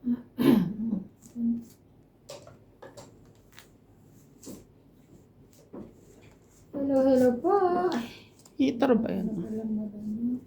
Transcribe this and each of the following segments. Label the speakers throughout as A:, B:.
A: Hello, hello po.
B: Heater ba yan?
A: Alam mo ba niyo?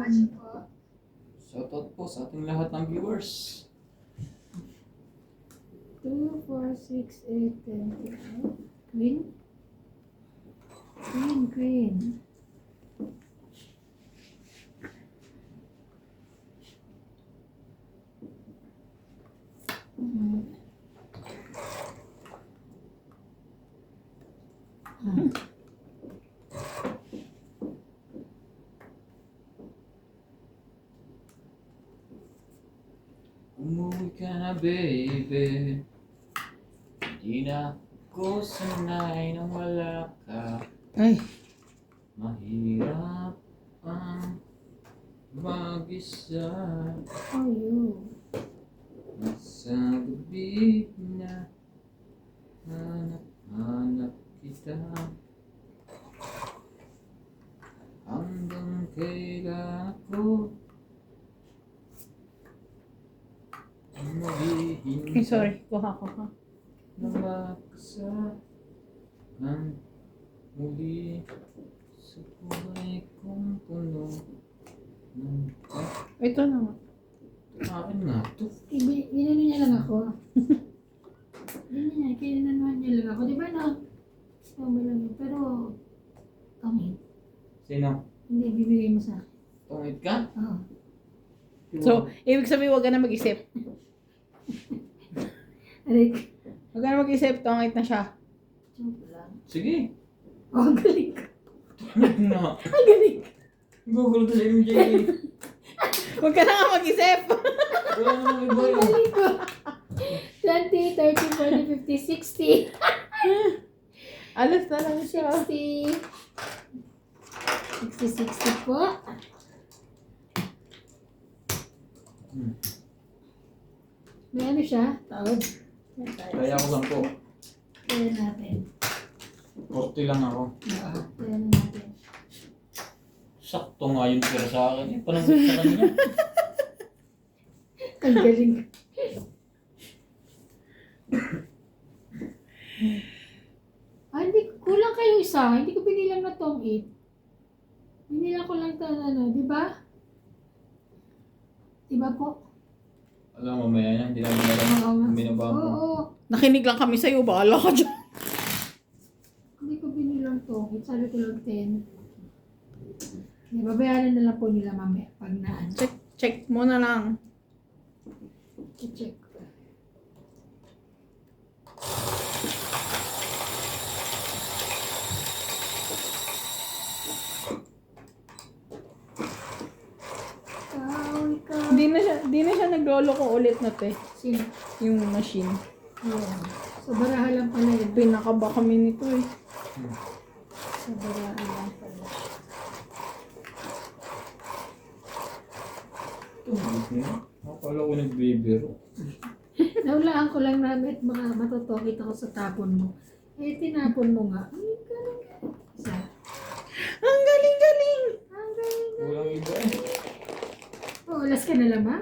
C: Ikaw. Shoutout po sa ating lahat ng viewers.
A: 2, 4, 6, 8, 10, 11. Queen? Queen.
C: Umuwi ka na, baby. Hindi na ako sanay na wala ka.
B: Ay,
C: Mahirap ang mag-isa.
A: Oh, you.
C: Sa gabi na hanap kita. Hanggang kailan ako maghihintay.
B: okay, sorry. Kuha ko ha.
C: Na makasama muli sa buhay kong puno ng
B: Ito na nga.
C: akin nga to.
A: Inano niya lang ako. Kinanuhan niya lang ako. Di ba no? Tama lang yun. Pero, tangit.
C: Sino?
A: Hindi, bibigay mo sa akin.
C: Tungit ka?
A: Oo.
B: So, ibig sabihin, huwag ka na mag-isip.
A: Arik.
B: Huwag ka na mag-isip, tungit na siya.
A: Joke lang.
C: Sige.
A: Oh, ang galing ka.
C: Tungit na.
A: Ang galing ka.
C: Google to sa MJ.
B: Huwag ka na nga mag-isip.
C: Wala namang iba
A: Ang
C: yun.
A: galing ko. 20, 30, 40, 50, 60.
B: Alas na lang siya.
A: 60. 60 po. May ano siya? Taod.
C: Kaya ako 10.
A: Kaya natin.
C: 40 lang ako.
A: Oo, kaya na natin.
C: Sakto nga yun para sa akin. Eh, panangit sa kanila.
A: Ang galing. Hindi, kulang kayo isa. Hindi ko binilang na tong 8. Binilang ko lang ito, ano, di ba? Di ba po?
C: Alam mo, mamaya yan. Hindi namin alam.
A: Oo nga.
C: Binaba mo.
A: Oo.
B: Nakinig lang kami sa'yo, bahala ka dyan.
A: Hindi ko binilang tong 8. Sabi ko lang 10. Di, babayaran na lang po nila mamaya pag naan.
B: Check mo na lang.
A: I-check ko. Ikaw.
B: Di na siya nagloloko ulit na te.
A: Sino?
B: Yung machine.
A: Oo. Sa baraha lang pala yun.
B: Pinakaba kami nito eh.
A: Sa baraha lang pala.
C: Tungit na. Akala ko nagbibiro.
A: Naulaan ko lang namin at mga matutokit ako sa tapon mo. Eh, tinapon mo nga. Ay, galing. Isa.
B: Ang galing-galing!
A: Ang galing.
C: Walang iba eh.
A: Oh, alas ka na lang ba?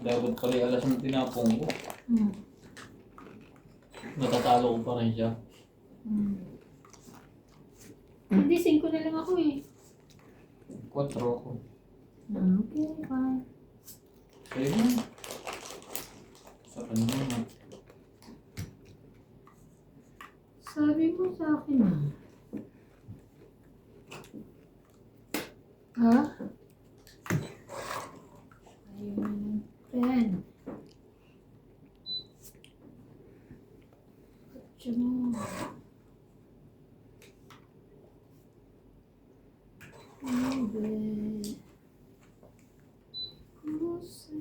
C: Dapat pala yung alas ng tinapong ko.
A: Hmm.
C: Natatalo ko pa rin siya.
A: Hindi, 5 na lang ako eh.
C: 4 ako.
A: Okay, fine.
C: Kaya yun. Sa Ano nga?
A: Sabi mo sa akin ah. Ha? Ayaw na ng pen. Kutsa mo. Grabe. Kumusta?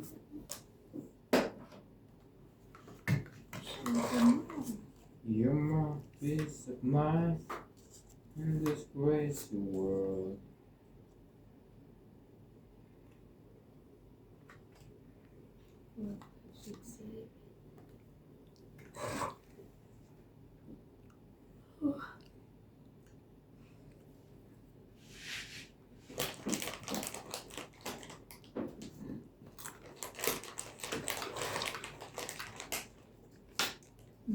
A: Siyempre mo.
C: You're my peace of mind in this crazy world.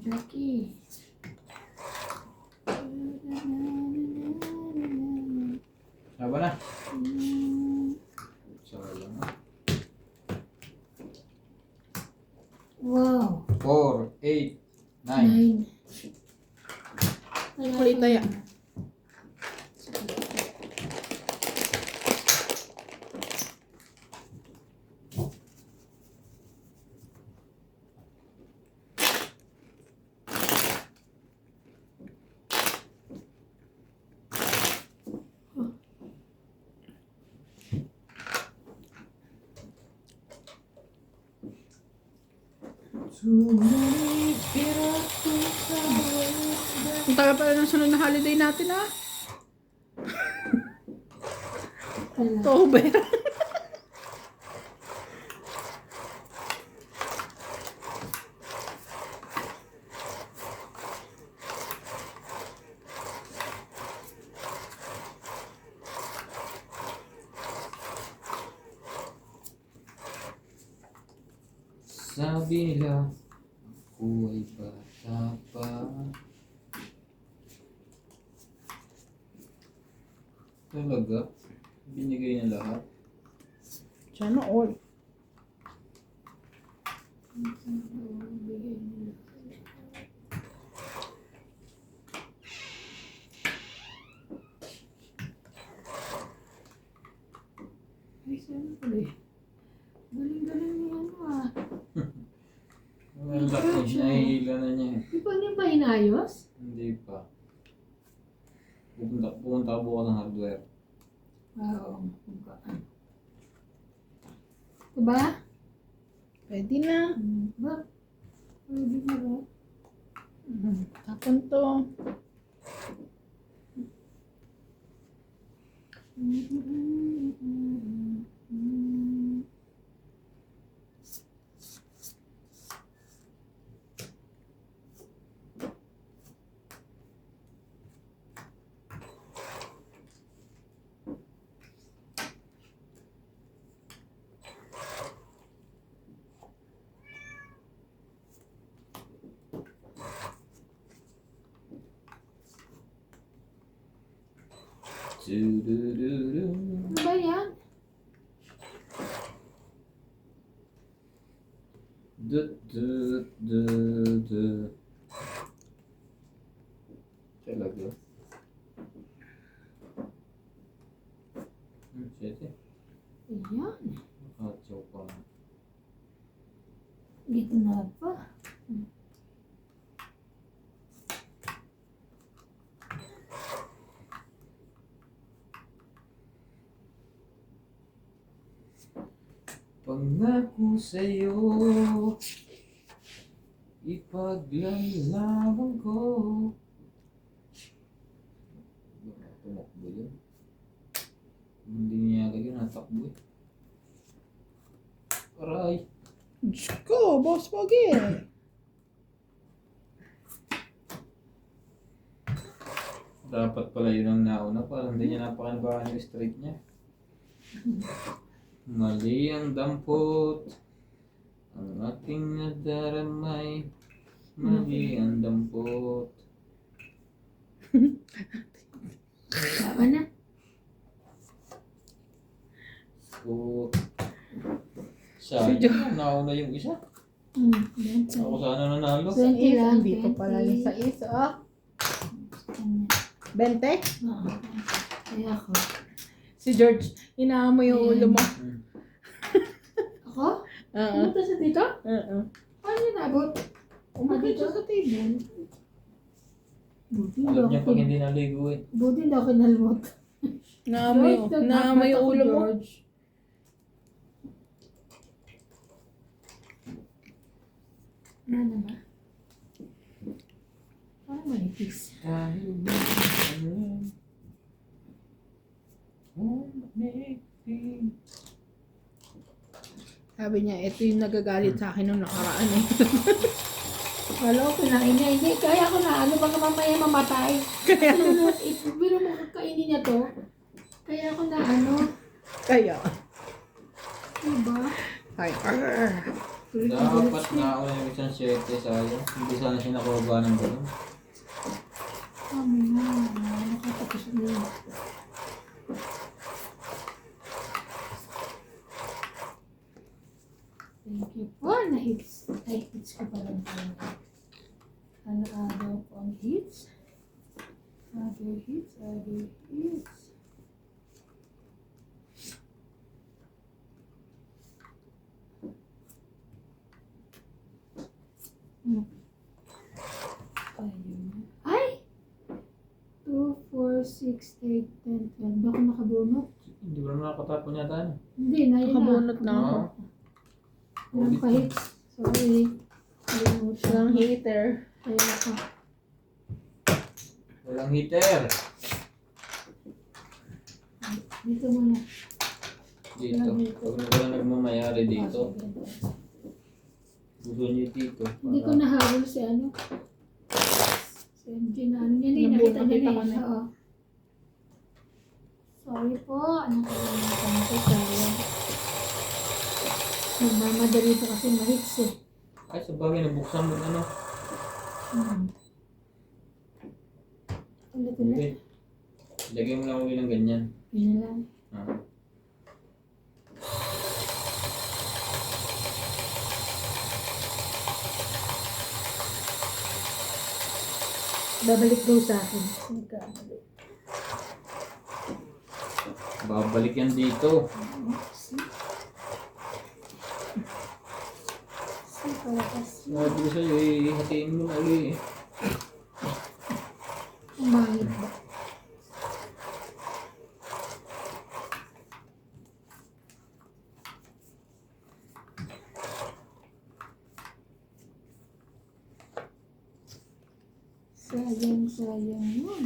A: Jackie.
C: Saba na. Saba lang na.
A: Wow.
C: 4, 8, 9.
A: 9.
B: Kulit tayo. Ang tagal pala ng sunod na holiday natin ah. October.
C: Sabi nila, ako ay bata pa. Talaga? Binigay na lahat?
B: Sana all.
A: Ay, siyempre. Galing-galing ni ano ah.
C: Ang laki siya, nahihila na niya eh.
A: Di ba niya ba inayos?
C: Hindi pa. Pupunta ako bukas ng hardware.
A: Oo. Diba?
B: Pwede na.
A: Ba? Pwede na ba?
B: Tapon to.
C: Du-du-du-du.
A: Ano ba yan?
C: Du-du-du-du. Talaga? Siyete.
A: Ayan.
C: Nakatsaw pa.
A: Gitna pa.
C: Pangako sa'yo, ipaglalaban ko. Tumakbo yun. Hindi niya lagi natakbo eh. Aray!
B: Diyos ko, boss Pogi.
C: Dapat pala yun ang nauna, parang hindi niya napakanabahan yung strike niya. Mali ang dampot, ang aking nadaramay. Mali ang dampot.
A: Tama na.
C: So, sayang, nauna yung isa.
A: 20.
C: Ako sana nanalo.
A: 20 lang.
B: Dito pala yung
A: 20.
B: sa is, oh.
A: Kanya.
B: 20?
A: Oo. Kaya ako.
B: Si George, inaamoy yung ulo mo.
A: Ako?
B: Oo.
A: Pumunta siya dito?
B: Oo.
A: Paano niya nabot?
B: Umakit siya sa table.
A: Buti
C: Alam niya
A: daw
C: pag hindi naligo eh.
A: Buti daw kinalmot.
B: Naamoy yung ulo mo.
A: George. Ano ba? Parang manipis.
C: Dahil minsan
B: Sabi niya, ito yung nagagalit sa akin nung nakaraan eh.
A: Wala ko kinain niya. Hindi, kaya ko na. Ano baka mamaya mamatay.
B: Kaya,
A: Biro mo kakainin niya to. Kaya ko na ano.
B: kaya.
A: Diba?
B: Ay,
C: dapat na ako yung isang 7 sayang. Hindi sana siya nakababa ng gano'n.
A: Kami na. Nakatapos na yun. Thank you po. Na-hits. Na-hits ko pa lang po. Ano araw po ang hits? Other hits. Other hits. Ayun. Ay! 2, 4, 6, 8, 10, 12. Baka nakabunot.
C: Hindi ko naman nakatapon yata na.
A: Hindi, na yun
B: Nakabunot na ako.
A: Walang pa-hits. Sorry. Kalimutan.
B: Walang heater.
A: Kaya ako.
C: Walang heater.
A: Dito muna.
C: Dito. Pag wala nagmamayari dito.
A: Ah, sige.
C: Gusto niyo dito.
A: Hindi ko nahabol si ano. Si MJ na ano niya eh.
B: Nakita
A: Nakita
B: ko
A: niya
B: na.
A: eh. Oo. Sorry po. Nakalimutan ko. Kaya. Nagmamadali ito kasi mahits eh.
C: Ay, sa bagay, nabuksan mo ano.
A: Ulit-ulit.
C: Okay. Lagyan mo lang ulit ng ganyan.
A: Yun lang.
C: Ah.
A: Babalik daw sa akin. Nagkamali.
C: Babalik yan dito.
A: Para kasi.
C: Sabi ko sa'yo, hatiin mo na ulit.
A: Umahit ba? Sayang yun.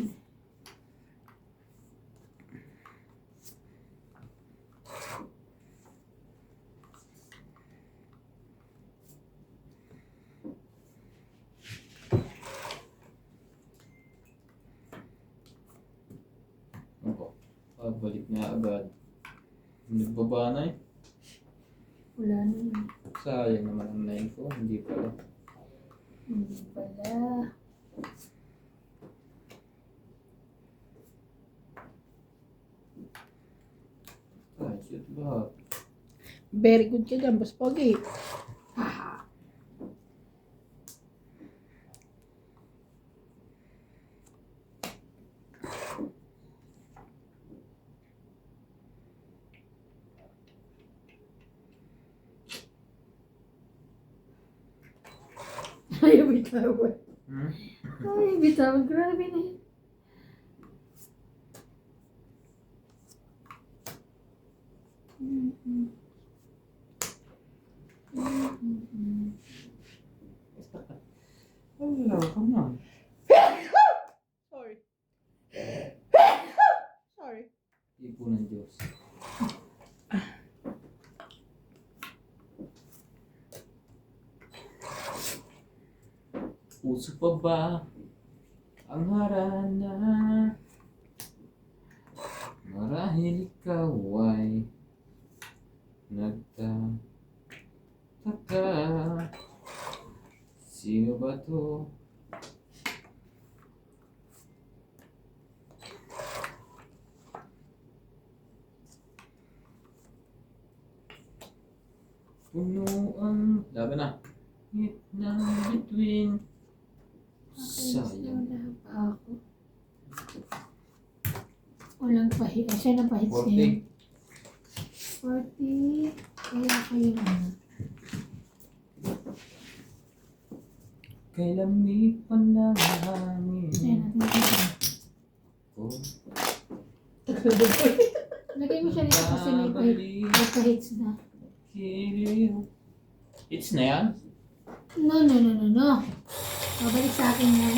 C: Ako, babalik niya agad. Nagbaba na eh.
A: Wala na yun.
C: Sayang naman ang 9 ko, hindi pala.
A: Hindi pala.
C: Ay, shoot ba?
B: Very good ka dyan, Boss Pogi.
A: Haha. Ayaw bitawan. Ayaw bitawan. Grabe na yun.
C: Wala, come on.
B: Sorry. Sorry.
C: Ipo ng Diyos. Puso pa ba ang harana? Marahil ikaw ay nagtataka. Sino ba to? Puno ang... Laban na. Gitna between.
A: Sayang.
C: Sayang.
A: Wala pa ako. Walang pahit. Siya na pahit siya.
C: 40.
A: 40. Kaya kayo na.
C: Kay lamig pa ng
A: Ayan
C: hangin.
A: natin ito.
C: Oh,
A: Lagay mo siya dito kasi may pahit. May pahits na.
C: kiliw. It's na yan?
A: No. Babalik sa akin yan.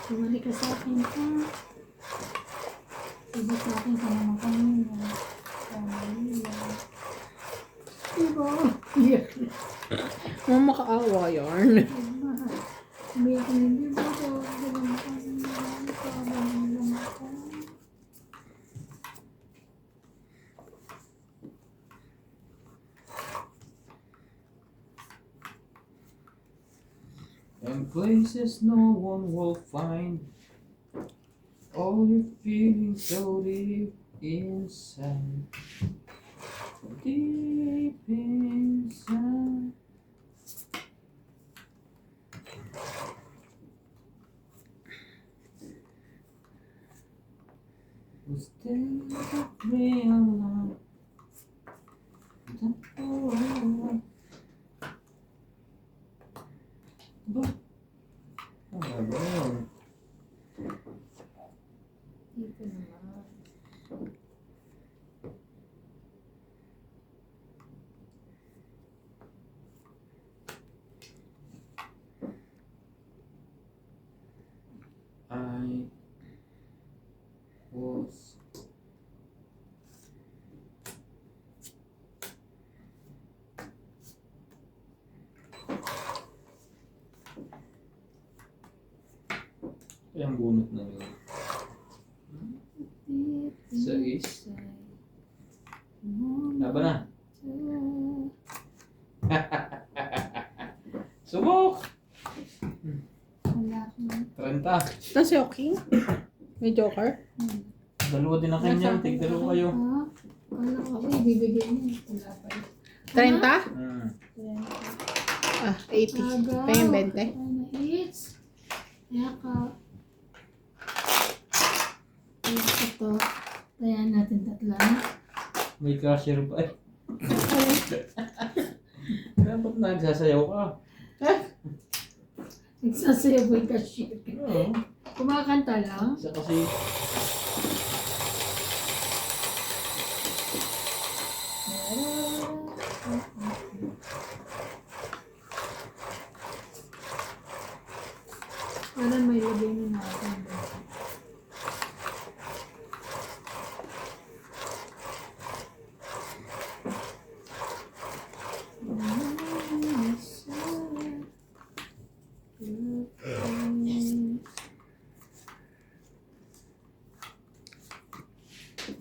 A: Bumalik ka sa akin ka. Iba sa akin ka naman kanina. Kanina. Diba? Iyak.
B: Mga makaawa yarn.
A: Diba? Umiyak na hindi ba ko? Diba? Kanina.
C: And places no one will find. All your feelings so deep inside. Deep inside. Was there a real love? Ba? Ano ba yun?
A: Dito naman.
C: I was Ilang bunot na yun? Sa is? Laban na. Subok!
A: Wala akong
C: 30.
B: Tapos si Oking? May joker?
C: Dalawa din ang kanya. Tig dalawa kayo.
A: Kala ko kasi ibibigay niya. Wala pa rin.
B: 30?
C: Hmm.
B: Ah, 80.
A: Agaw.
B: Payang 20.
A: Ano hits? Kaya ka. Ito. Kaya natin tatlo.
C: May cashier pa eh. Dapat nagsasayaw ka.
A: Nagsasayaw ba yung cashier?
C: Oo.
A: Kumakanta lang.
C: Isa kasi
A: Parang may lagay na natin.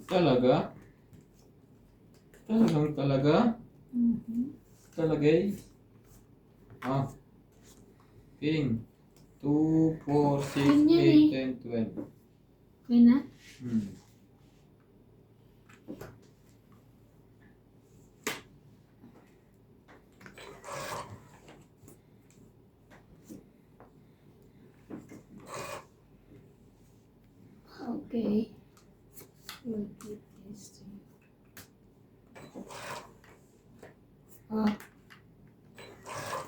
C: talaga. Talaga. Talagay. Ah. King. 2, 4, 6,
A: Ganyan
C: 8, 10, 12.
A: Okay na?
C: Hmm.
A: Okay. We'll keep this to you.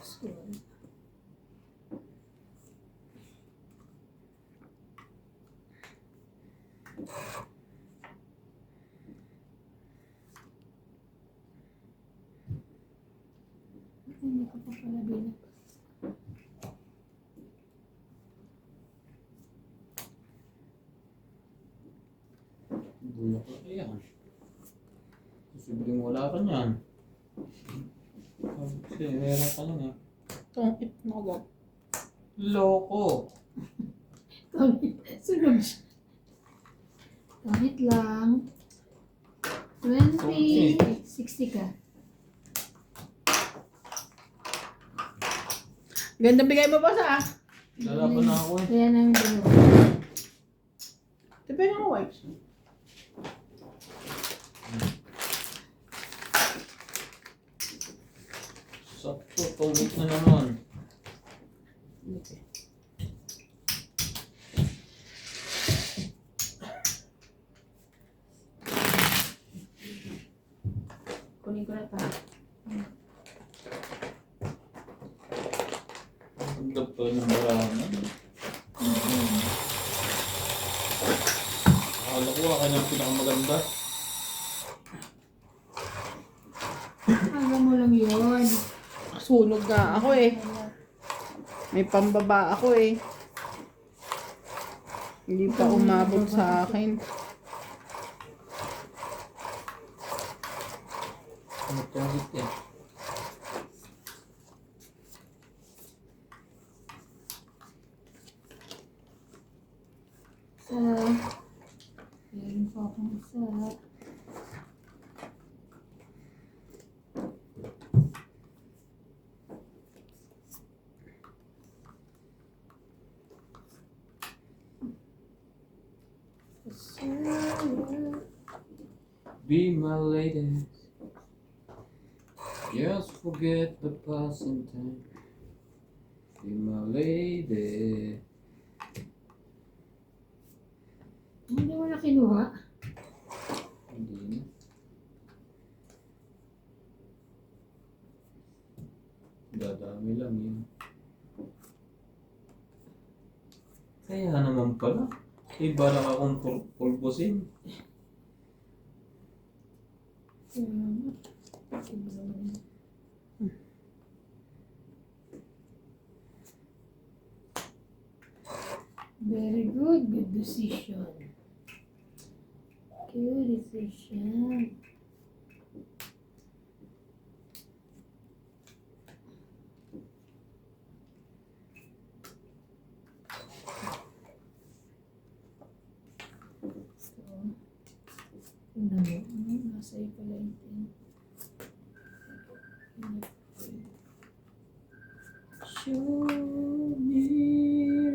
A: School. Hindi ko pa pala bilang.
C: Bulak na yan. Posibleng wala ka niyan. Kasi meron ka niyan eh.
B: Itong itlog.
C: Loko.
A: Sunod siya. Kahit lang. 20. 60 ka.
B: Ganda bigay mo pa sa
C: Lalaban na ako eh.
A: Kaya namin dalawa.
B: Depende on wipes.
C: Sakto, tungit na naman.
B: Okay.
A: Kunin ko na pa.
C: Ang ganda pa ng barangan. Akala ko akin ang pinakamaganda.
A: Alam mo lang yun.
B: Sunog nga ako eh. May pambaba ako eh. Hindi pa umabot sa akin.
C: Ano tungit eh.
A: Sa... Meron pa akong isa.
C: Be my lady. Just forget the past and time. Be my lady.
A: Hindi mo na kinuha?
C: Hindi na. Dadami lang yun. Kaya naman pala. Iba lang akong pulbusin.
A: Very good. Good decision. Good decision. Tingnan mo, nasa iyo pala yung tin.
C: Show me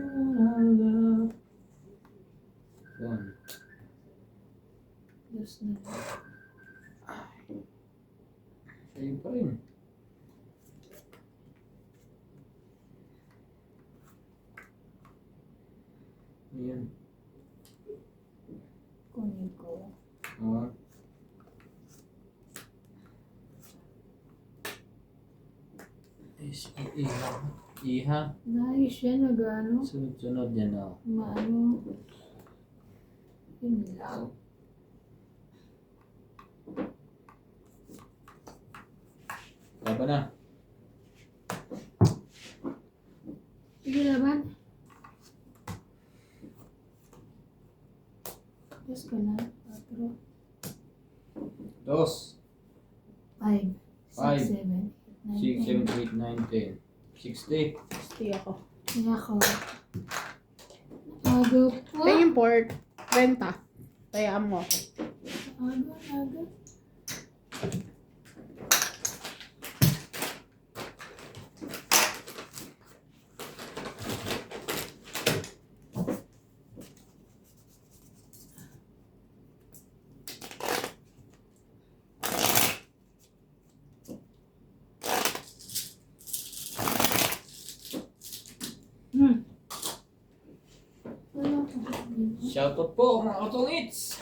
C: what I love. One.
A: Dos na.
C: Sa'yo pa rin. Ayan.
A: Kunin ko.
C: Ah. Iha. Iha.
A: Nice yan, nag-ano.
C: Sunod-sunod yan oh.
A: Maano. Yun lang.
C: Laban na.
A: Sige laban. Dos ka na. 4.
C: Dos.
A: 5.
C: 5,
A: 6, 7,
C: 6, 7, 8, 9, 10. 60.
B: Stay ako.
A: Kaya ako. Aga po.
B: Pay import. Renta. Tayaan mo ako.
A: Aga.
C: Shoutout po mga katungits.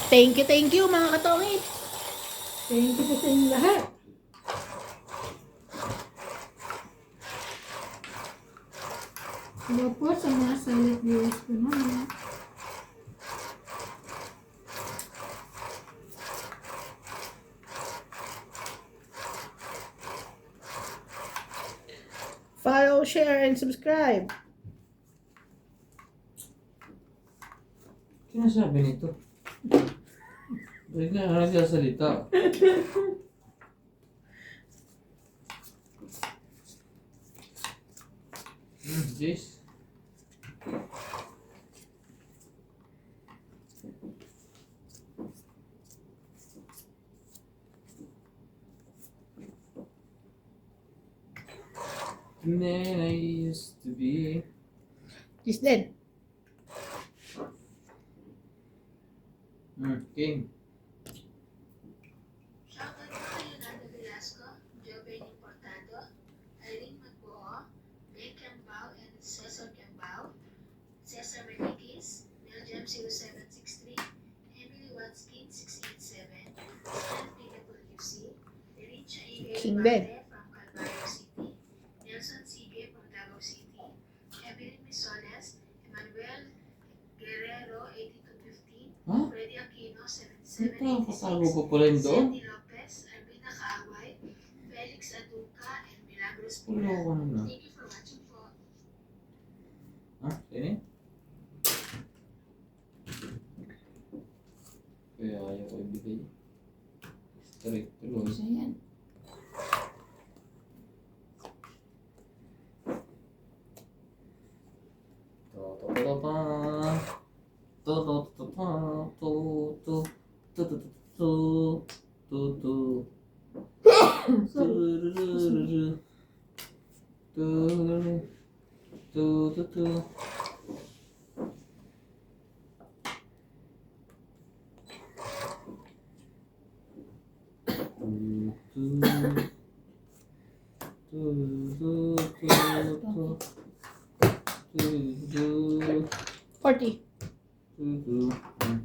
B: Thank you mga katongit.
A: Thank you po sa inyong lahat. Hello po sa mga silent viewers ko naman.
B: Follow, share, and subscribe.
C: Sinasabi nito. Balik na nga nagsasalita. Jis. The man I used to be.
B: She's dead.
C: King.
D: Shoutout po kay Leonardo Velasco, Joe
B: lasing din.
D: From Calvario City, Nelson Sige from Davao City, Evelyn Misones, Emmanuel Guerrero, 8215,
C: Ha?
D: Freddy Aquino,
C: Nakakatago
D: 7786,
C: pa pala yun doon.
D: Sandy Lopez, Arvina Kaaway, Felix Aduca, and Milagros
C: Wala
D: Pula.
C: ko na.
D: Thank you for watching po.
C: Ha? Sini? Kaya ayaw ko ibigay. Straight tuloy.
A: Isa yan. Bakit?
B: 40.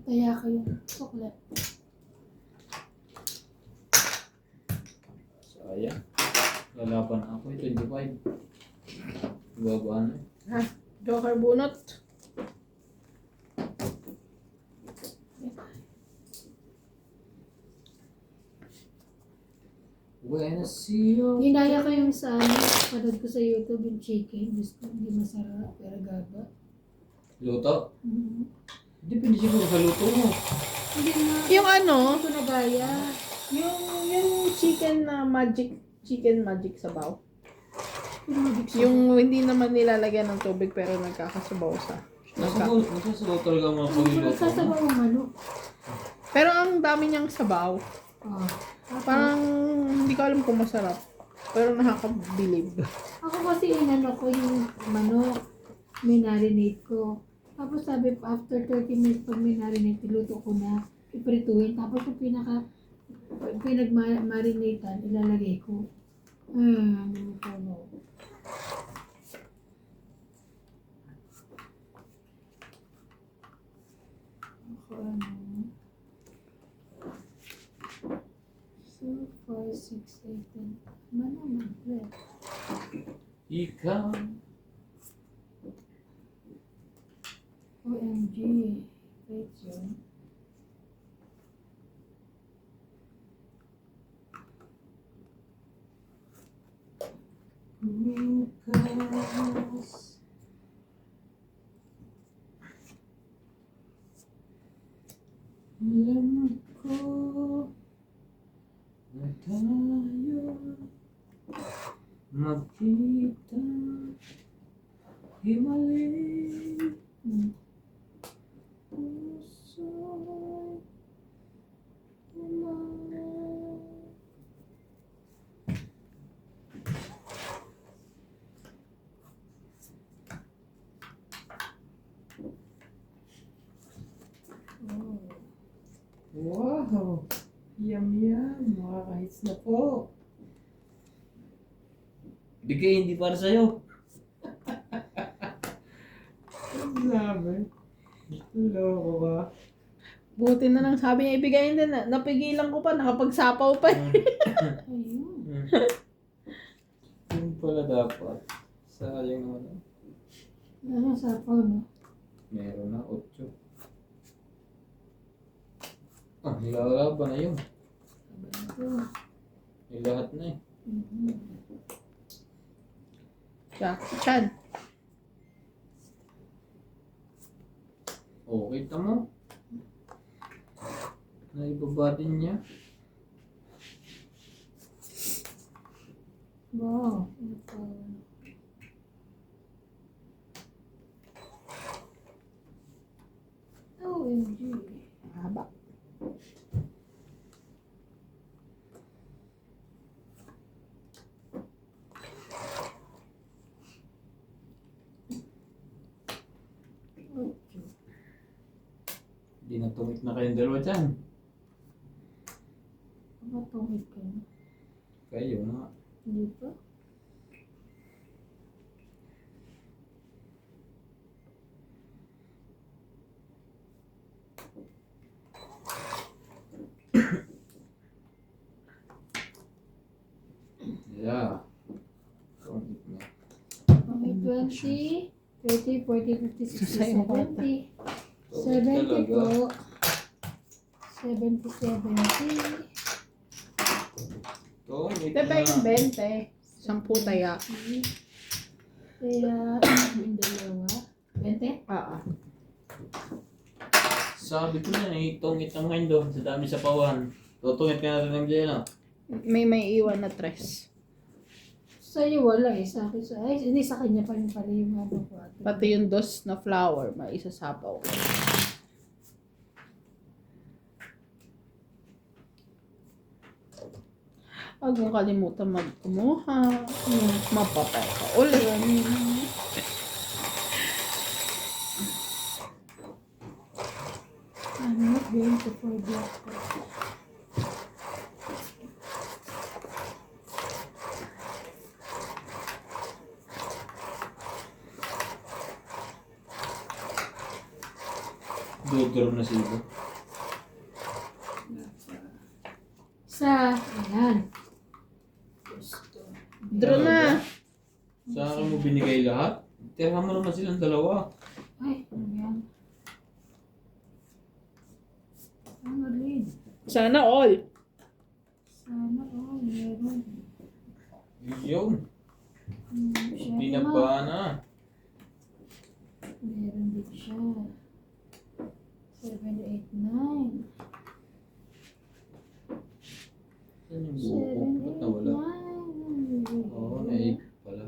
A: Kaya kayo suklet.
C: Sayang. Lalaban ako 25. Babaan eh.
B: Ha? Joker bunot.
C: When I see you.
A: Ginaya ko yung sa panood ko sa YouTube yung chicken. Gusto ko hindi masarap pero gaba.
C: Luto?
A: Mm-hmm.
C: Depende siguro sa luto mo.
A: Hindi na.
B: Yung ano,
A: Hindi ko nagaya.
B: yung chicken magic sabaw.
A: Yung mabigsa.
B: Yung hindi naman nilalagyan ng tubig pero nagkakasabaw sa.
C: Nasasabaw talaga mga
A: Yung
C: pagluluto mo.
A: nagsasabaw ang manok.
B: Pero ang dami niyang sabaw.
A: Ah.
B: Parang hindi ko alam kung masarap. Pero nakakabilib.
A: Ako kasi inano ko yung manok. Minarinate ko. Tapos sabi ko, after 30 minutes pag minarinate, iluto ko na. Iprituin. Tapos yung pinag-marinatean, ilalagay ko. Ano ko no. Ako ano. 2, 4, 6, 8, 10. Naman, bread.
C: Ikaw.
A: OMG. Wait yun.
C: Bukas. Alam ko na tayo magkita himalim puso'y umalan.
A: Oh.
C: Wow! Yum yum! Makakahits na po! Bigay hindi para sa'yo! Ang sabi. Loko ka.
B: Buti na lang sabi niya ibigayin din. Napigilan ko pa. Nakapagsapaw pa.
A: Ayun.
C: Yung pala dapat. Sayang naman.
A: Ano sapaw, no?
C: Meron na 8. Ah, nilalaban na yun.
A: Ito.
C: Yung lahat na eh.
B: Jackie Chan.
C: Oh, kita mo? Naibaba din niya.
A: Wow. Ito. OMG.
B: Haba.
C: Hindi na tumik na kayong dalawa dyan.
A: Matungit ka na.
C: Kayo nga.
A: Hindi pa? 20, 30, 40, 50, 60,
B: Sa'yo ko
A: 70.
C: Tungit
A: 70
C: talaga.
A: po. 70, 70.
C: Tungit
B: Ito ba yung
C: na.
B: 20? 10 taya.
A: Kaya, yung dalawa. 20?
B: Oo.
C: Sabi ko na, tungit ang mind do. Sa dami sa pawan. Tutungit ka natin ng Jeno.
B: May iwan na tres.
A: Sa'yo wala eh. Sa akin, ay, hindi sa kanya pa rin pala yung ano ko.
B: Pati yung dos na flower, may isasapaw. Huwag mong kalimutan mag-kumuha. Mapapay ka ulit.
A: I'm not going to forget that.
C: Dudurog na sila.
A: Ayan. Gusto.
B: Draw na.
C: Saan mo binigay lahat? Tira mo naman silang dalawa.
A: Ay, ano yan? Ang alin.
B: Sana all.
A: Sana, meron.
C: Yun.
A: Siya
C: Hindi na
A: naman.
C: ba na?
A: Meron din siya. 7, 8, 9.
C: Saan yung
A: 7,
C: buko?
A: 8,
C: Ba't nawala?
A: 9.
C: Oo, naipit pala.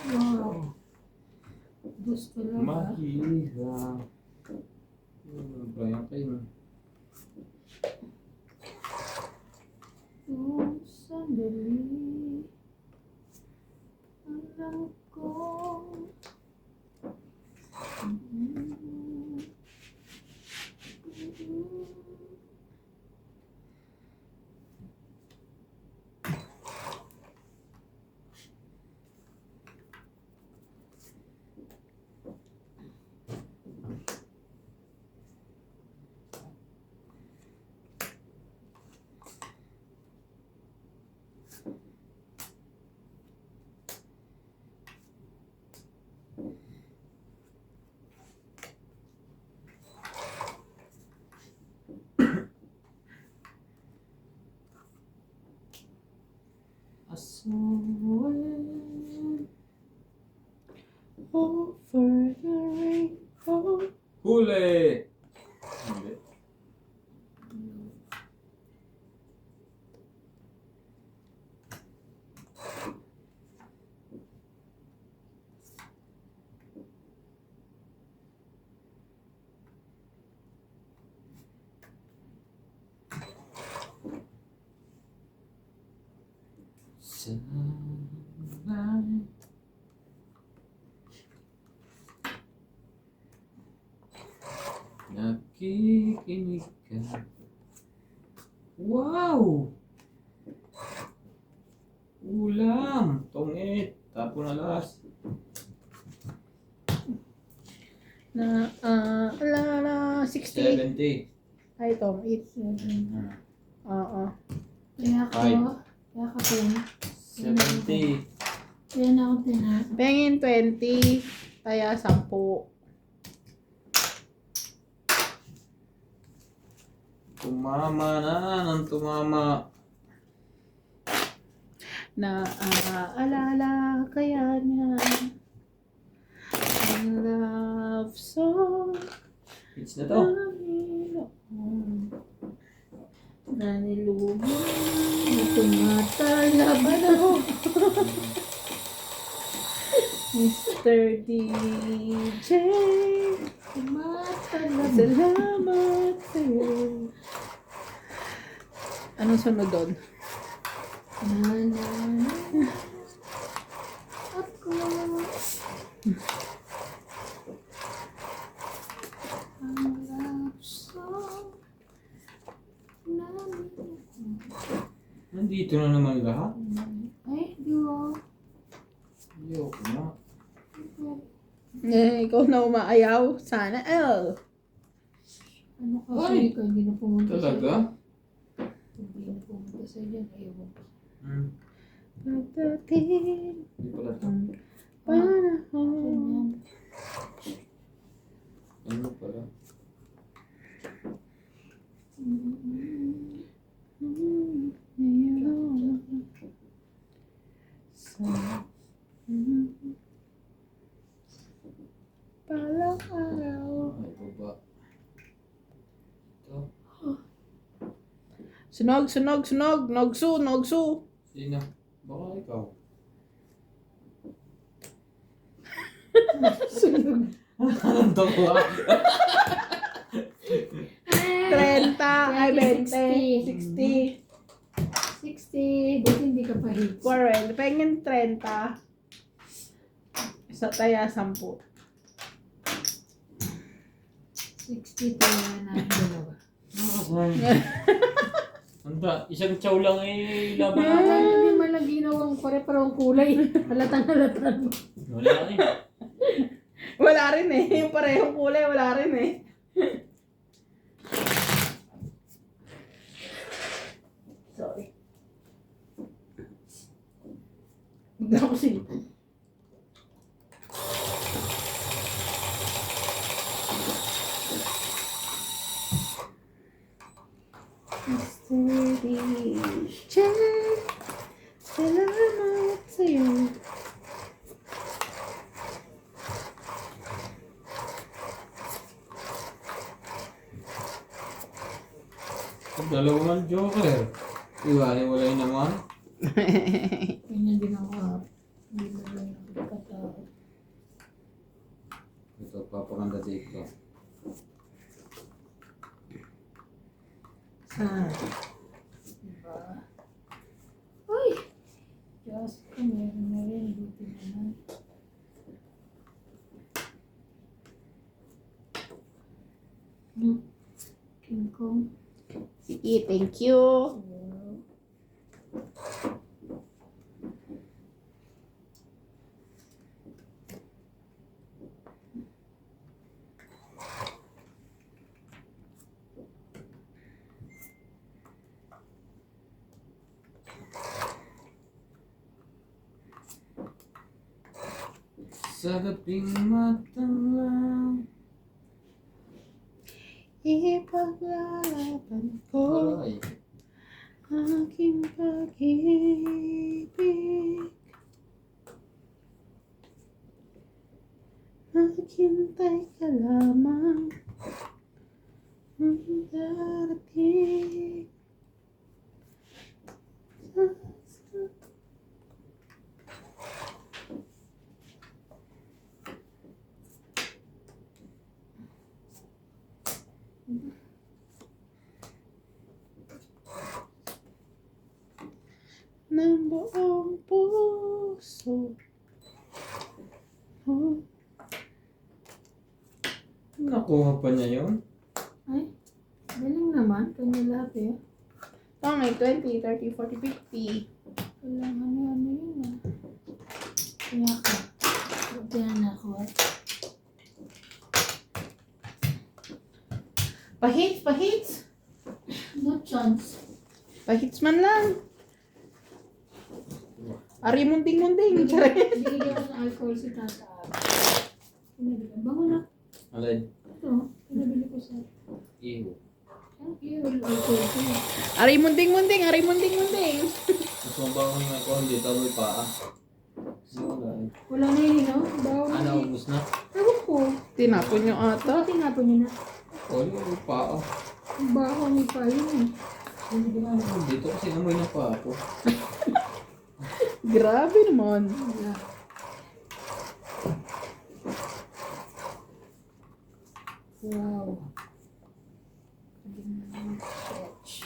A: Wow. Gusto lang ba?
C: Mahirap. Ba yan kayo?
A: Kung sandali alam ko
C: Asawin.
B: Over the rainbow.
C: Huli! Hindi. Sana nakikinig ka. Wow! Ulam! Tungit! Tapo na last.
B: Na, ala, 60.
C: 70.
B: Ay, ito, 8.
A: 7.
B: Oo.
A: Kaya ako,
C: Five.
A: kaya ka pin.
C: 70.
A: Kaya na ako pina.
B: Pengin 20. Taya 10.
C: Tumama na ng tumama.
B: Na, alala kaya niya. Ang love song.
C: Hits na to.
A: Nanilubog na tumatalab. Ano?
B: Mr. DJ.
A: Tumatalab.
B: Salamat sa'yo. Anong sunod doon?
A: Na, na, na. Ako. Ang love song namin.
C: Nandito na naman lahat.
A: Ay, di ba?
C: Ayoko na.
B: Ikaw na umaayaw. Sana all.
A: Ano
C: Ay!
A: kasi ikaw hindi na pumunta
C: Talaga?
A: Hindi na pumunta sa dyan. Ayaw ko.
B: Pagdating
C: Hindi pala ito.
B: ang panahon.
A: Ganyan.
C: Ano pala?
B: Palang araw.
C: Ay, baba. Ito.
B: Sunog, sunog, sunog. Nogsu, nogsu.
C: Sino? Baka ikaw. Anong tawa?
B: 30, ay
A: 60.
B: 20,
A: 60. Buti hindi ka pa hits.
B: 60, 40, pengin 30. Isa taya 10.
A: 60 pa na dalawa.
C: Anta, isang chow lang eh, laban
A: Wala
C: natin.
A: hindi man lang ginawang pare-parang kulay. Halatang mo.
C: Wala eh.
B: Wala rin eh. Yung parehong kulay, wala rin eh. Sorry. Bigla ko sino. Salamat sa'yo.
C: Dalawang joker. Iwalay-walay naman.
A: Ganyan din ako. Hindi mo lang nakikatao.
C: Ito, papakanda dito.
A: Diba? Uy! Diyos ko, meron na rin. Buti naman. King Kong.
B: Sige, thank you.
C: Sa gabing matanglang.
B: Ipaglalaban ko
C: Aray.
B: aking pag-ibig. Maghintay ka lamang ang darating. Ng buong puso. Oh.
C: Nakuha pa niya yun?
A: Ay, galing naman. Kanya lahat eh.
B: Ito may 20, 30, 40, 50.
A: Kailangan ano yun ah. Kaya ka. Buti na ako at
B: Pahits, pahits.
A: no chance.
B: Pahits man lang. Ari munting-munting. Charay.
A: Binigyan ko ng alcohol si Tata. Pinabili. Bango na.
C: Alay.
A: Ito. Pinabili ko sa...
C: Iho.
A: Ang alcohol ko.
B: Ari munting-munting, ari munting-munting.
C: Mas mabango yung ako, hindi taloy pa ah. Wala eh.
A: Wala na yun, no? Bawo na
C: Ano,
A: yun.
C: ubus na?
A: Ewan ko.
B: Tinapon nyo ata.
A: Pati nga po niya na.
C: Oh, yung pa ah.
A: Baho ni pa yun eh.
C: Hindi ko na dito kasi namoy na pa ako.
B: Grabe naman.
A: Wala. Wow. Stretch.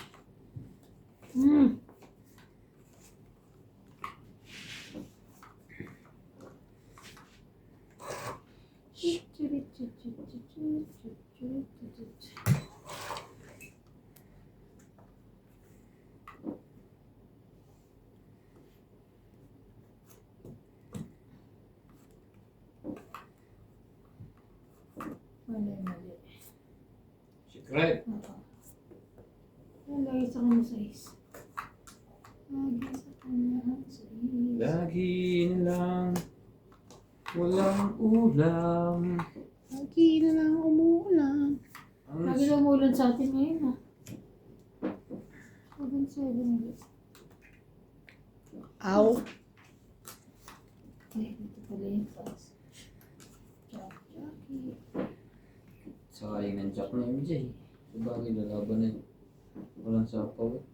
C: Correct.
A: Oo. Yan, lagi sa kanya size. Lagi sa kanya size.
C: Lagi nilang walang ulam.
B: Lagi na lang umuulan.
C: Ang
A: Lagi na umulan sa atin ngayon ah. 7-7.
B: Aw.
A: Ay, ito pala yung size. Chucky.
C: sayang ng jack na MJ. Sabagay, lalaban na yun. Walang sapaw eh.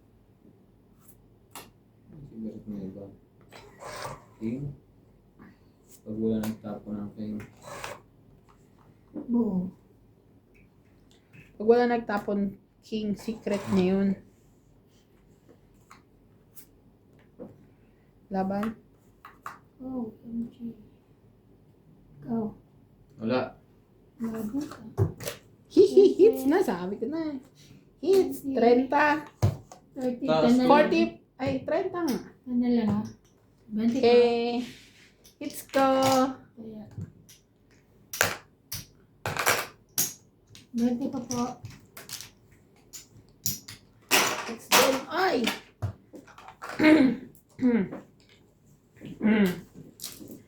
C: Sigaret mo iba. King. Pag wala nagtapo ng king.
A: Buo.
B: Pag wala nagtapon, king secret na yun. Laban.
A: Oh, MG. Ikaw.
C: Wala.
A: Laban ka.
B: Hits na, sabi ko na. Hits, 30.
A: 30
C: Taas.
A: ka na lang.
B: 40, ay 30 nga.
A: Ano lang ha? 20 ka.
B: Eh, hits ko.
A: Kaya. 20 pa po.
B: Hits din. Ay!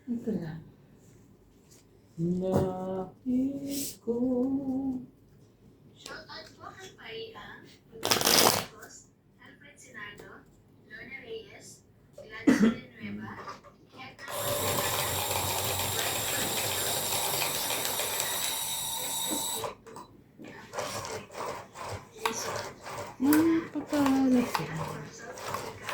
A: Ito lang.
C: Nais ko.
D: Shoutout po kay Paiang, Rodriguez, Alfred Sinardo, Lorna Reyes, Gladys Villanueva, Edna
B: Napakalat yan.
D: from South Africa,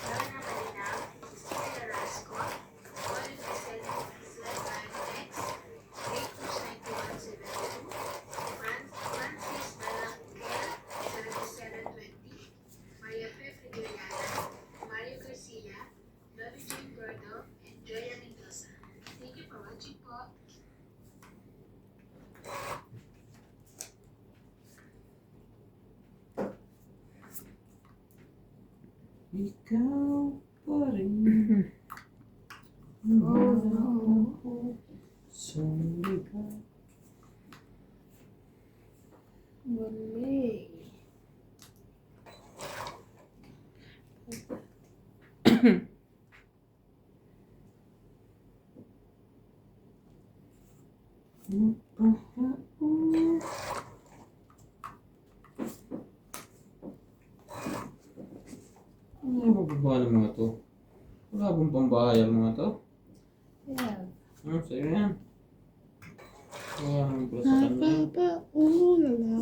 D: Lorna Malinaw, Cecilia Rasco, Olive Vicente Islas 9X, Ray Cruz 9172, Francis Balangkel 7720, Maria Fe Figueroa, Mario Garcia, Lovie Jane Gordo, and Joya Mendoza. Thank you for watching po.
C: Ikaw pa rin.
A: Oh, no.
C: Sumika.
A: Wali.
C: Ano yung mababa ng mga to? Wala bang pambahay ang mga to?
A: Yeah.
C: Sa'yo yan. Wala naman pala sa kanya.
B: Napapaulala.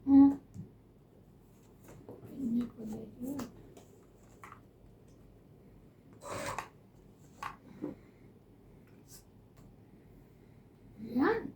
A: Hmm. Hindi pala yun. Yan.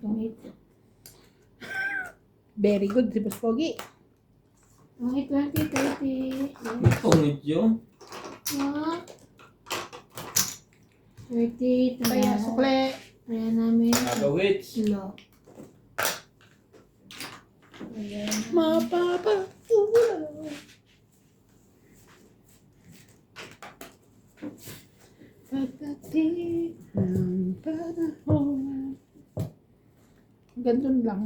A: Pangit.
B: Very good, si Boss Pogi.
A: Pangit 20, 30.
C: May pangit yun.
A: Ah. 30.
B: Kaya sukle.
A: Kaya namin.
C: Nagawits.
A: Kilo. Ayan.
B: Mapapaulala. Pagdating ng panahon. Ganun lang.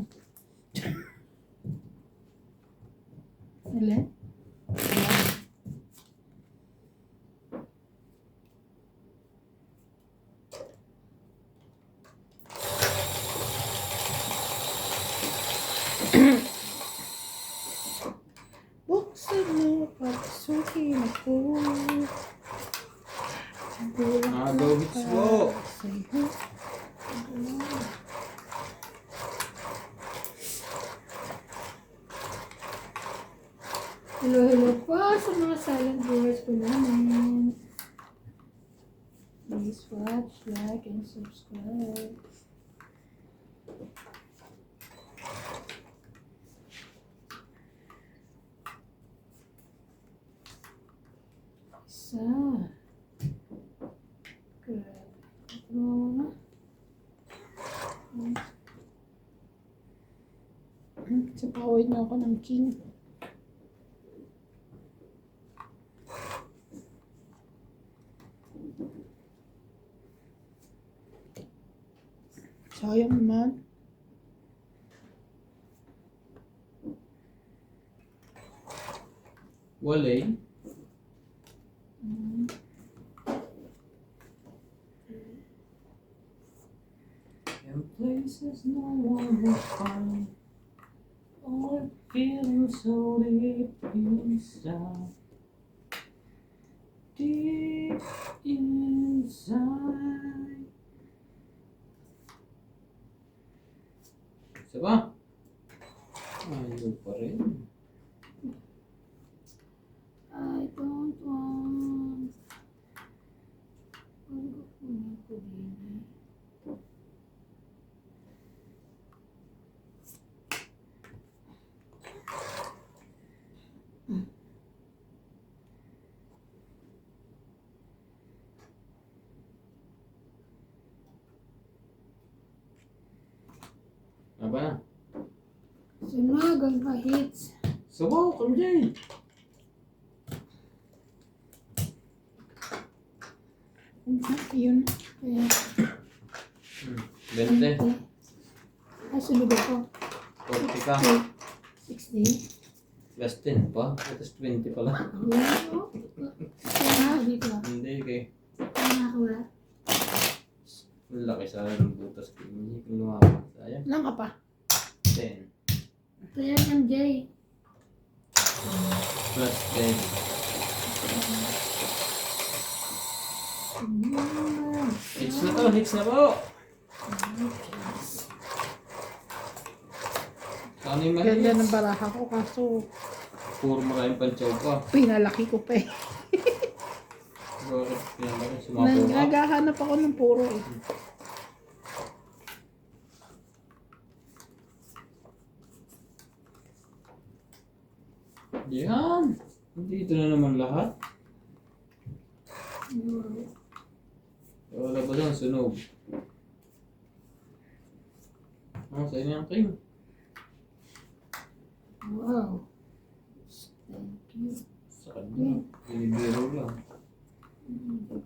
A: Alin?
B: Buksan mo, pagsukin ako. Bulang
C: Nagawits po.
B: sa'yo.
A: Hello po sa mga silent viewers ko namin. Please watch, like, and subscribe. Isa. Grabe. Ito na.
B: Sapawid niyo ako ng king. Sayang naman.
C: Walay. In places no one will find. Oh, it feels so deep inside. Deep inside. Isa ba? Ayaw pa rin.
A: I don't want. Ano ko na ko din eh.
C: Apa na?
A: Sumagang hits.
C: Sabaw, kami dyan.
B: Yun.
A: Kaya,
C: 20.
A: sunod ako.
C: 40 ka.
A: 60.
C: Less 10 pa. Tapos 20 pala.
A: Wow. Kaya dito.
C: Hindi kay.
A: Nakakuha.
C: Ang laki sa ng butas ko. Hindi ko lumabas. Sayang.
B: Lang ka pa.
C: 10.
A: Kaya MJ.
C: Plus 10. Hits na to. Hits na po. Ano yung
B: Ganda ng
C: maliit?
B: baraha ko kaso
C: Puro maraming panchaw pa.
B: pinalaki ko pa eh.
C: Bakit pinalaki? Sumapo ka?
B: Naghahanap ako ng puro eh.
C: Yan. Dito na naman lahat. Wala ba dyan? Sunog. Sa inyo ang king.
A: Wow. Thank you.
C: Sa kanya. Binibiro lang.
A: Diba?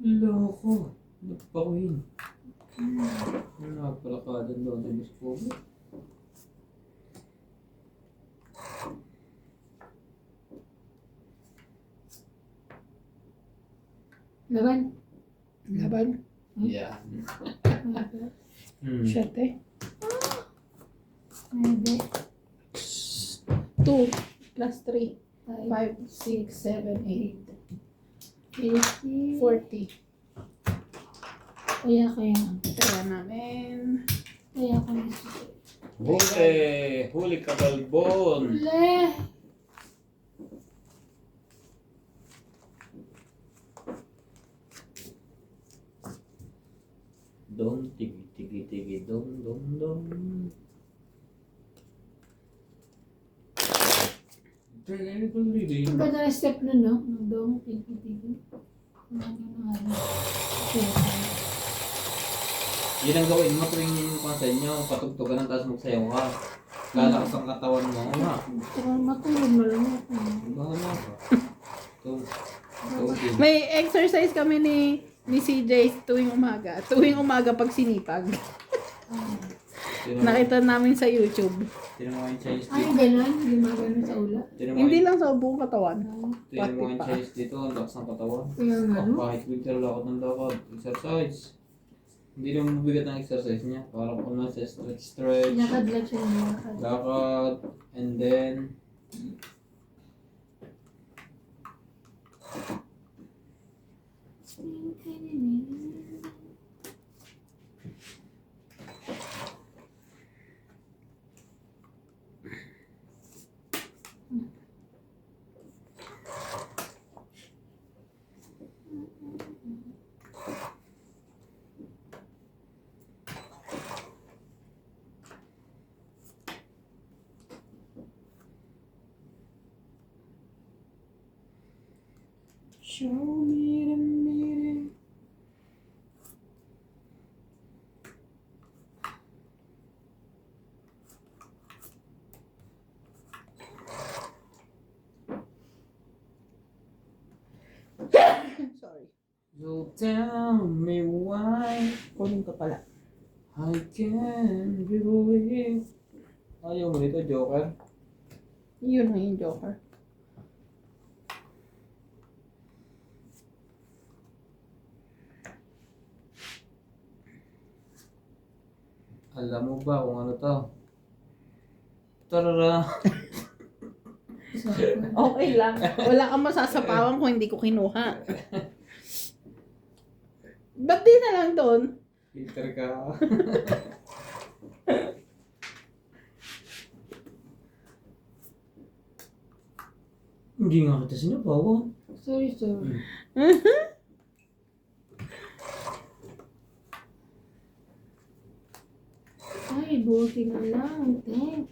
C: Loko. Nagpakuhin. Nakapalakadan doon sa Biskobo.
A: Laban.
B: Laban.
C: Yan.
B: Siyete.
A: Pwede.
B: 2 plus 3.
A: 5,
B: 5, 6, 7,
A: 80.
B: 8, 40.
A: Kaya.
B: Kaya namin.
A: Kaya.
C: Huli! Huli ka balbon!
A: Ule!
C: Dom, tigi, tigi, tigi, dom, dom, dom.
A: Ang ganda na step nun, no? Nung dong, tigi-tigi.
C: Yun ang gawin mo tuwing sa inyo, patugtugan ng taas magsayaw ka. Lalakas ang katawan mo. Oo nga.
A: Matulog mo lang ako.
C: Bahala ka. Ito.
B: May exercise kami ni CJ tuwing umaga. Tuwing umaga pag sinipag. Nakita namin sa YouTube.
C: Tinan mo yung Chinese
A: Ay,
C: dito.
A: ganun. Hindi magano sa ula.
B: Hindi lang sa buong katawan.
C: Tinan mo
B: pati
C: yung
B: pa.
C: Chinese dito. Ang lakas ng katawan.
A: Kaya nga, no?
C: Kahit winter lakad ng lakad. Exercise. Hindi naman mabigat ang exercise niya. Para kung nasa stretch.
A: Lakad lang siya ng lakad.
C: Lakad. And then Show me the meaning.
B: Sorry.
C: So tell me why
B: Kunin ko pala.
C: I can't believe. Ayaw mo nito, Joker?
B: Yun na yung Joker.
C: Alam mo ba kung ano to? Tarara!
B: Okay lang. Wala kang masasapawan kung hindi ko kinuha. Ba't di na lang doon?
C: Filter ka. Hindi nga kita sinabawan.
A: Sorry, sorry. Ay, buti na lang. Thank.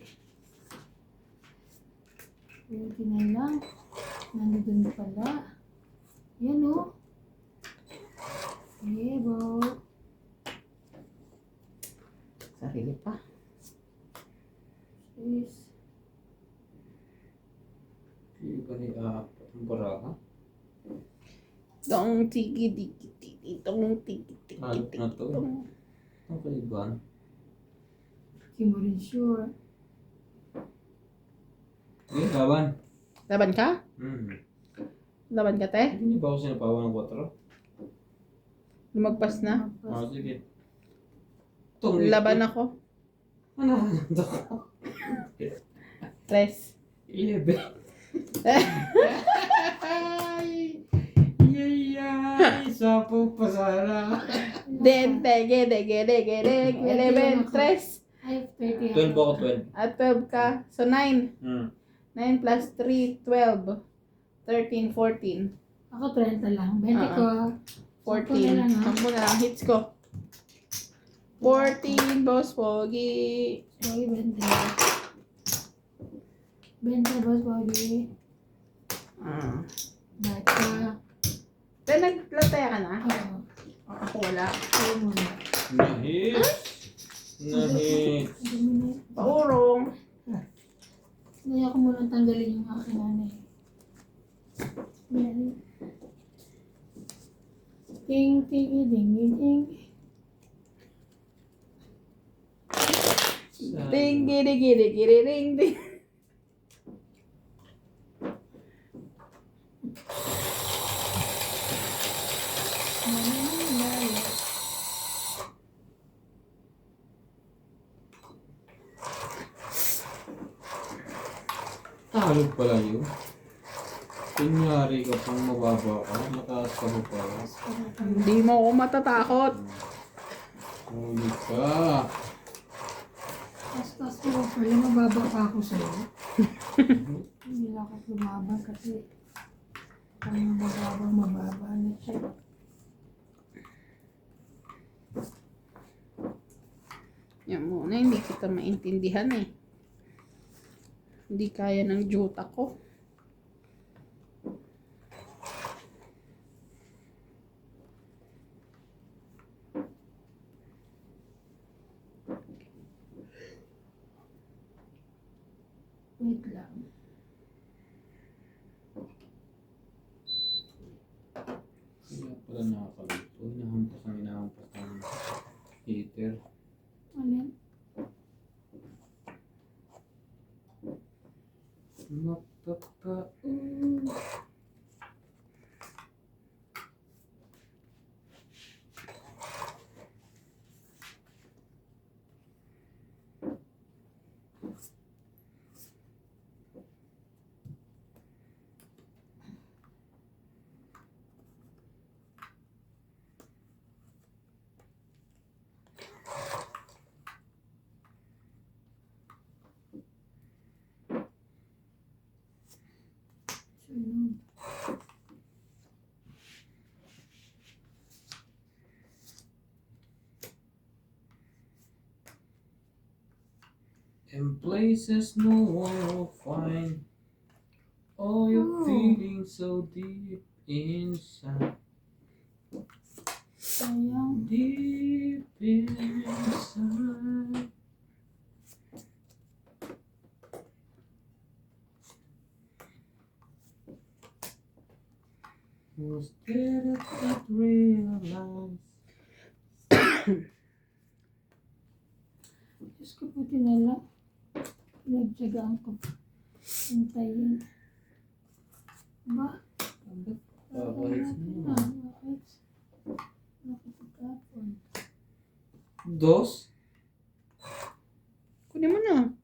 A: Buti na lang. Nandun pala. Yan o. Yebo.
B: Sarili pa.
A: Is.
C: Hindi ba ni ang baraha?
B: Tong tiki tiki tiki tong tiki tiki
C: Ano
B: tiki
C: na to?
B: tong.
C: Ang kaiban?
A: Hindi mo rin sure.
C: Hindi, laban.
B: Laban ka? Laban ka, te?
C: Hindi niyo ba ako sinabawan ng 4?
B: Lumagpas na?
C: Sige.
B: Laban ako.
C: Ano ito?
B: Tres.
C: 11. Yay! Sapo pa sana.
B: Dente, gede, gede, gede, 11, tres.
A: Ay, 30.
C: 12 ako, 12.
B: At 12 ka. So 9. 9 plus 3, 12. 13, 14.
A: Ako 30 lang. 20 ko.
B: 14.
A: na lang, ha?
B: Sampo na lang. Hits ko. 14, Boss Pogi.
A: Sorry, 20. 20, boss, Bobby. Bata.
B: Then naglataya ka na?
A: Oo.
B: Ako wala.
A: Ayaw mo na.
C: Nahit. Nahit.
A: Dumi na.
B: Paurong.
A: Naya ko muna tanggalin yung aking nanay. Yan. Ting, ting, ding, ding, ding.
B: Ding, giri, giri, giri, ding, ding.
C: Talog pala yun. Kunyari ka pang mababa ka, mataas ka pa pala.
B: Hindi mo ako matatakot.
C: Huli ka.
A: Tas mo pala, mababa pa ako sa'yo. Hindi lang ako lumaban kasi kung mababa na siya.
B: Yan muna, hindi kita maintindihan eh. Hindi kaya ng juta ko.
A: Wait lang.
C: Kaya pala nakakalito. Inahampas ang heater.
A: Alin?
C: Mapapa. in places no one will find. All your
A: Oh.
C: feelings so deep inside.
A: Sayang.
C: Deep inside. Was there that realize?
A: Diyos ko po tinala. Pinagtsagaan ko. Hintayin. Ba?
C: Papahits mo.
A: Bakit? Bakit pagkapon?
C: Dos?
B: Kunin mo na.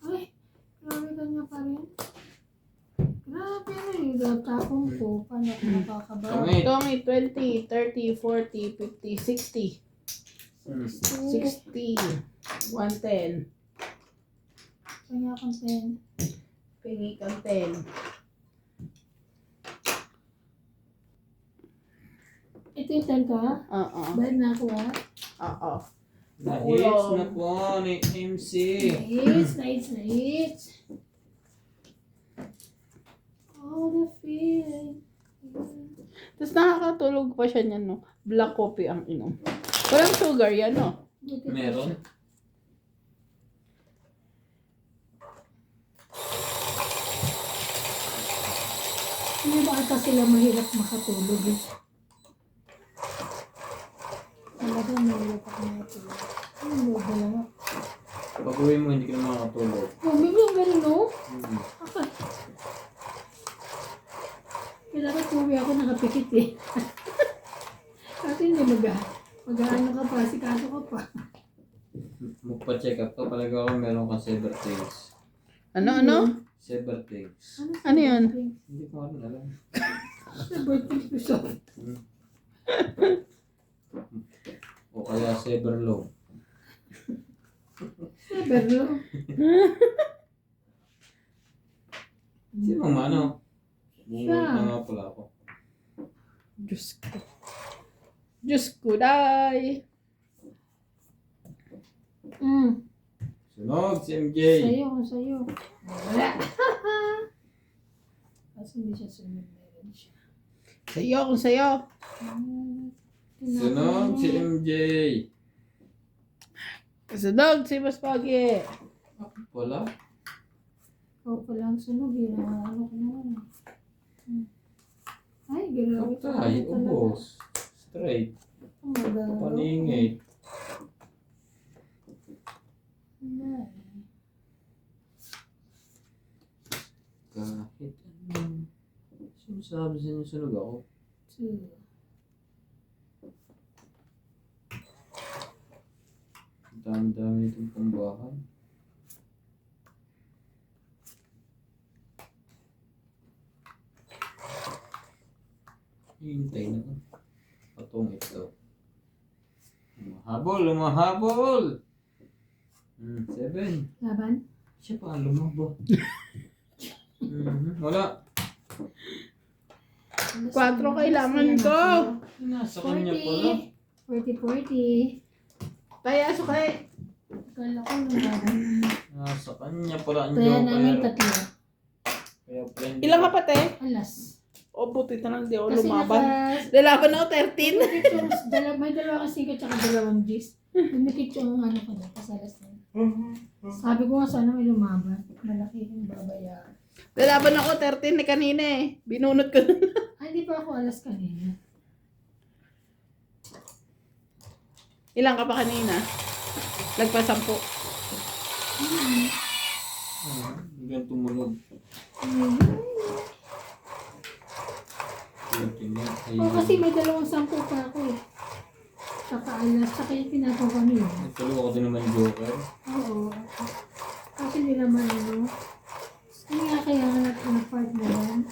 A: Ay, grabe kanya pa rin. Grabe na yung tapong ko. Paano ako makakaba?
C: Kamay.
B: Tongit, 20, 30, 40, 50, 60. 60. 110.
A: Kanya akong 10.
B: Pingi kang 10.
A: Ito yung 10 ka?
B: Oo.
A: Bayad na ako ha?
B: Oo.
C: Na-hits na po ni MC.
A: Nice. Oh, the feeling.
B: Tapos nakakatulog pa siya niyan, no? Black coffee ang inom. Walang sugar yan, no?
C: Meron?
A: Hindi ba ata sila mahirap makatulog eh? Talaga mahirap ako makatulog. Ano ba lang?
C: Pag uwi mo, hindi ka na makakatulog.
A: Oh, may mga ganun, no?
C: Hmm.
A: Okay. Kailangan uwi ako nakapikit eh. Kasi hindi mag-ano ka pa, sikaso ka pa.
C: Magpa-check up ka pala ako, meron kang sever things.
B: Ano?
C: Sever things.
B: Ano yun?
C: Hindi ko nga rin alam.
A: Saber things to solve.
C: O kaya sever low.
A: Saber, no?
C: Sino ang mano?
A: Siya.
C: Bumulot na nga pala ako.
B: Diyos ko. Diyos ko, day!
C: Sunog si MJ.
A: Sa'yo. Wala. Kasi hindi siya sunod meron siya.
B: Sa'yo kung sa'yo.
C: Sunog si MJ.
B: Kasunod si Mas Pagi.
C: Wala?
A: Ikaw pa lang sunog yun. Ano ko naman. Ay, grabe.
C: Patay, ubos. Straight. Paningit. Kahit ano. Sinasabi sa inyo sunog ako. Ang dami nitong pambahan. Hintay na ko. Patong ito. Umahabol! 7.
A: Laban?
C: Siya pa ang lumabo. Wala.
B: 4 kailangan ko.
C: Nasa kanya pala.
A: 40.
B: Kaya sukay.
A: Akala ko laban.
C: Nasa kanya pala ang
A: Kaya namin
C: joker.
A: tatlo.
C: Kaya friend.
B: Ilang ka pate?
A: Alas.
B: O, buti na lang di ako
A: Kasi
B: lumaban.
A: naka...
B: Lalaban ako 13.
A: May dalawa kasi ko tsaka dalawang G's. Lumikit yung ano ko na, kasalas na. Sabi ko nga sana may lumaban. Malaki yung babayaran.
B: Lalaban ako 13 ni kanina eh. Binunot ko.
A: Ay, hindi pa ako alas kanina.
B: Ilang ka pa kanina? Nagpa-10.
C: Hanggang tumunog.
A: O kasi may dalawang 10 pa ako eh. Tsaka alas, tsaka yung pinapagawa niyo.
C: Nagtuloy ako din naman joker.
A: Oo. Kasi hindi naman ano. Hindi nga kaya nag-part na yan.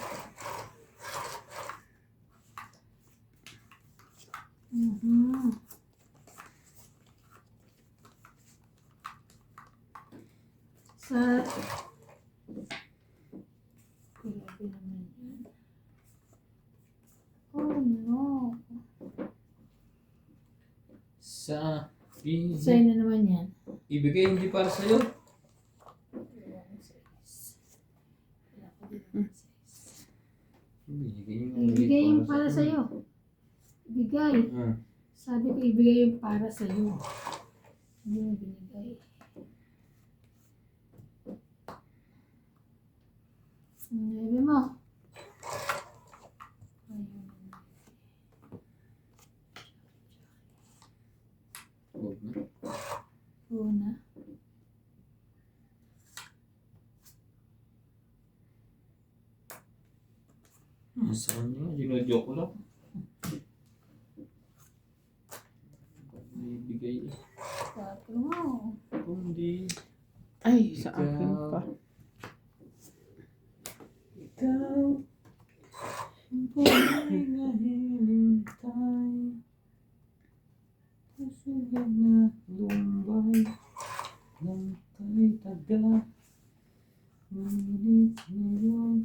A: Sa
C: Sa
A: Sa'yo na naman yan.
C: ibigay hindi para sa'yo.
A: Ibigay yung para sa'yo. Ibigay. Sabi ko ibigay yung para sa'yo. Hindi mo binigay. Sabi mo.
C: Huwag na.
A: Una.
C: Sa kanya, ginodyoke ko lang. Ibigay eh.
A: Sabi mo.
C: Kundi
B: Ay, sa akin pa.
C: ikaw ang buhay na hinintay. Pusugan na lumbay ng kay taga. Ngunit ngayon,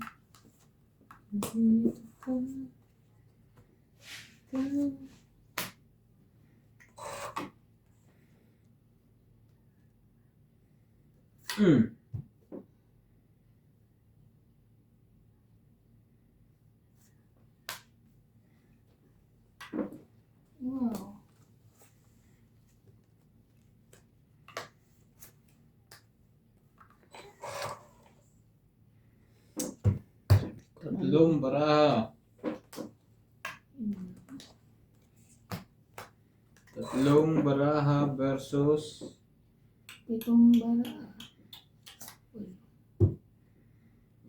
C: dito ka.
A: Wow.
C: Tatlong baraha. Tatlong baraha versus
A: Pitong bara. Uy.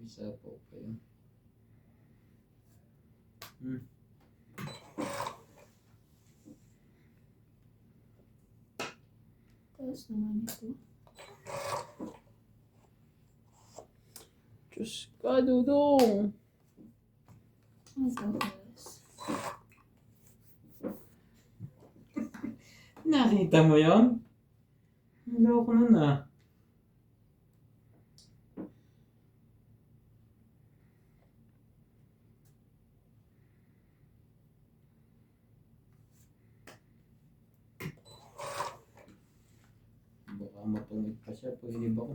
C: isa po kayo.
A: Tapos naman ito.
B: Diyos ka, Dudong.
A: Ito first.
C: Nakita mo yon? Hello ko nun ah. Baka matungit pa siya. Pwede ba ko?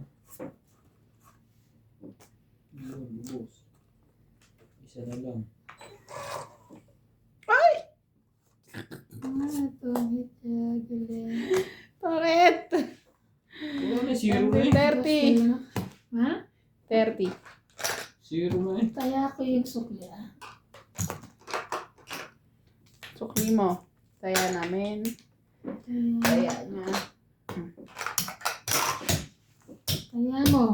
C: Yun, boss. Isa na lang.
A: Ito. Ito. Galing.
B: Bakit?
C: Wala na, zero na eh.
B: 30.
A: Ha?
B: 30.
C: Zero na eh.
A: Kaya ko yung sukli ah.
B: Sukli mo. Taya namin. Taya niya.
A: Kaya mo.